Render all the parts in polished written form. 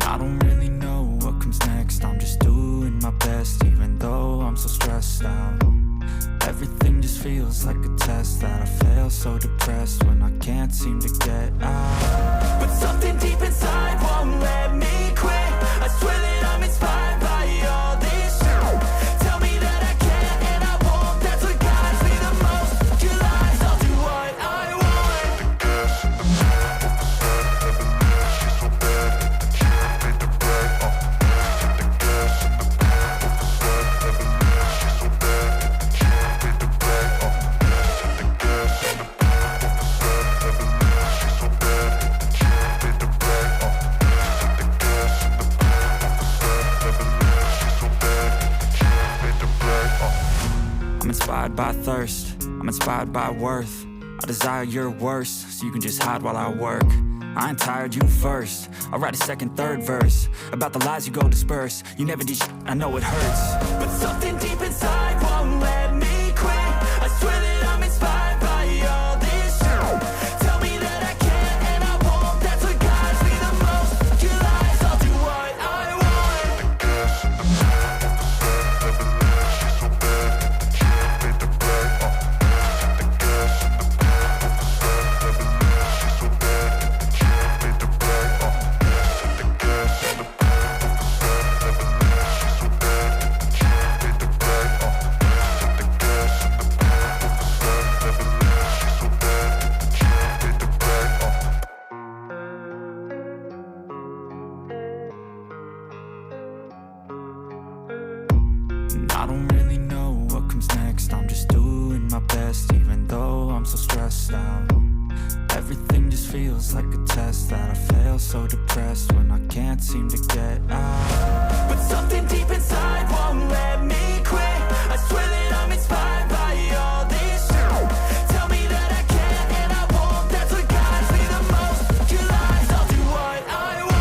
I don't really know what comes next. I'm just doing my best, even though I'm so stressed out. Everything just feels like a test that I fail, so depressed when I can't seem to get out. But something deep inside won't let me quit. I swear that I'm inspired by all this shit. Tell me that I can and I won't. That's what guides me the most. Your lies, I'll do what I want. I'm inspired by thirst, I'm inspired by worth. I desire your worst, so you can just hide while I work. I ain't tired, you first. I'll write a second, third verse about the lies you go disperse. You never did shit, I know it hurts. But something deep inside won't let me quit. I swear that I'm inspired by all this shit. Tell me that I can and I won't. That's what guides me the most. Your lies, I'll do what I want. I don't really know what comes next. I'm just doing my best, even though I'm so stressed out. Everything just feels like a test that I fail, so depressed when I can't seem to get out. But something deep inside won't let me quit. I swear that I'm inspired by all this shit. Tell me that I can and I won't. That's what guides me the most. Your lies, I'll do what I want.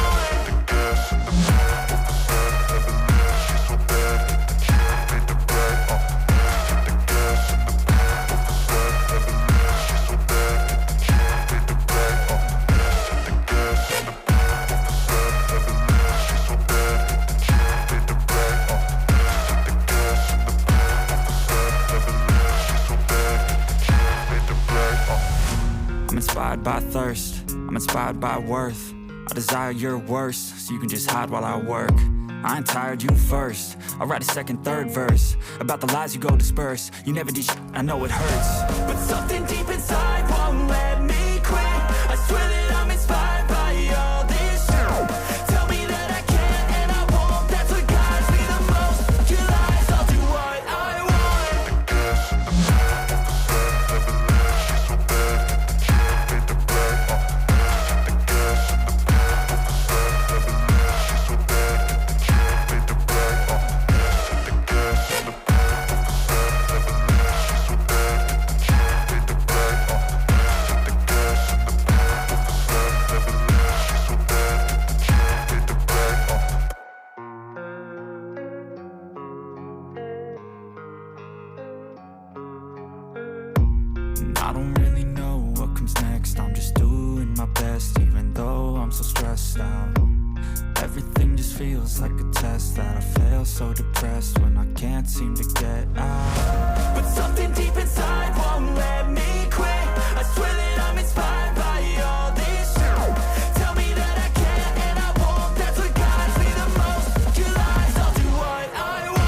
I'm inspired by thirst, I'm inspired by worth. I desire your worst, so you can just hide while I work. I ain't tired, you first. I'll write a second, third verse about the lies you go disperse. You never did shit, I know it hurts. But something deep inside won't let me quit. I swear that I'm inspired by all this shit. Tell me that I can and I won't. That's what guides me the most. Your lies, I'll do what I want. I don't really know what comes next. I'm just doing my best, even though I'm so stressed out. Everything just feels like a test that I fail, so depressed when I can't seem to get out. But something deep inside won't let me quit. I swear that I'm inspired by all this shit. Tell me that I can and I won't. That's what guides me the most. Your lies, I'll do what I want.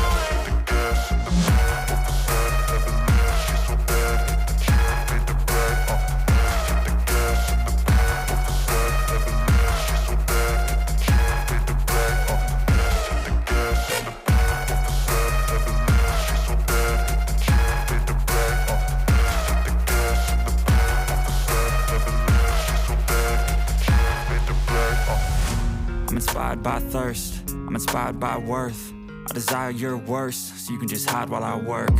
I'm inspired by thirst, I'm inspired by worth. I desire your worst, so you can just hide while I work.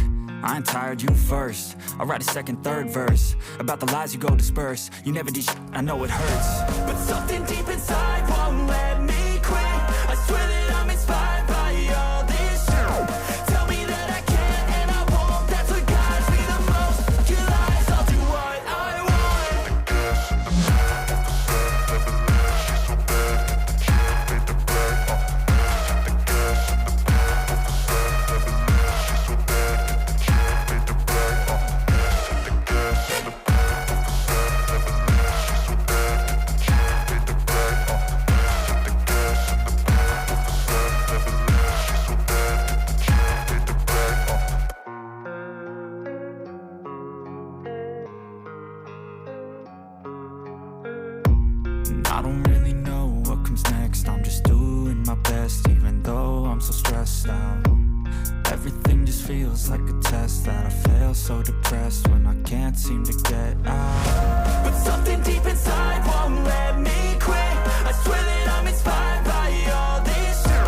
I ain't tired, you first. I'll write a second, third verse about the lies you go disperse. You never did shit, I know it hurts. But something deep inside won't let me quit. I swear that I'm inspired by all this shit. Tell me that I can and I won't. That's what guides me the most. Your lies, I'll do what I want. I'm so stressed out. Everything just feels like a test that I fail, so depressed when I can't seem to get out. But something deep inside won't let me quit. I swear that I'm inspired by all this shit.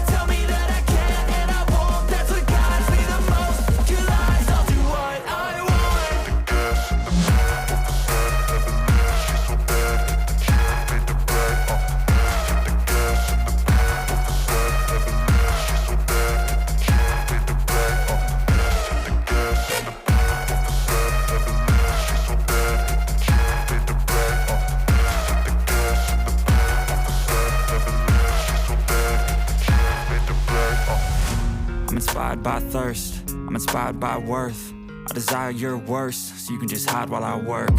Tell me that I can and I won't. That's what guides me the most. Your lies, I'll do what I want. The gas in the back of the set, never knew she's so bad. She made the right, the gas in the back of the set, never knew she's so bad. She made the right, the gas in the back of the set, never knew she's so bad. She made the right, the gas in the back of the set, never knew she's so bad. She made the right. I'm inspired by thirst, I'm inspired by worth. I desire your worst, so you can just hide while I work.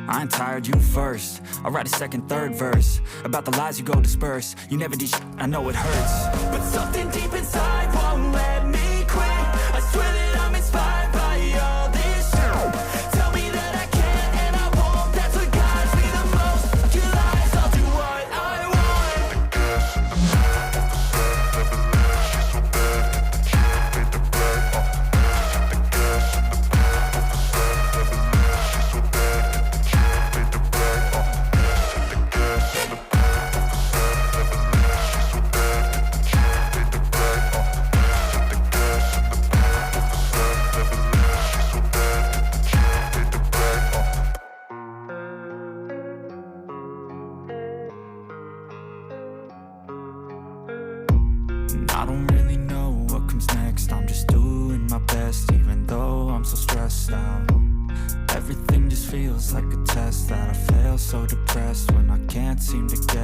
I ain't tired, you first. I'll write a second, third verse about the lies you go disperse. You never did shit, I know it hurts. But something deep inside won't let me quit. I swear that I'm inspired by all this shit. Tell me that I can and I won't. That's what guides me the most. Your lies, I'll do what I want. The gas in the back of the set, never knew she's so bad. She made the right, the gas in the back of the set, never knew she's so bad. She made the right, the gas in the back of the set, never knew she's so bad. She made the right, the gas in the back of the set, never knew she's so bad. She made the right. And I don't really know what comes next. I'm just doing my best, even though I'm so stressed out. Everything just feels like a test that I fail, so depressed when I can't seem to get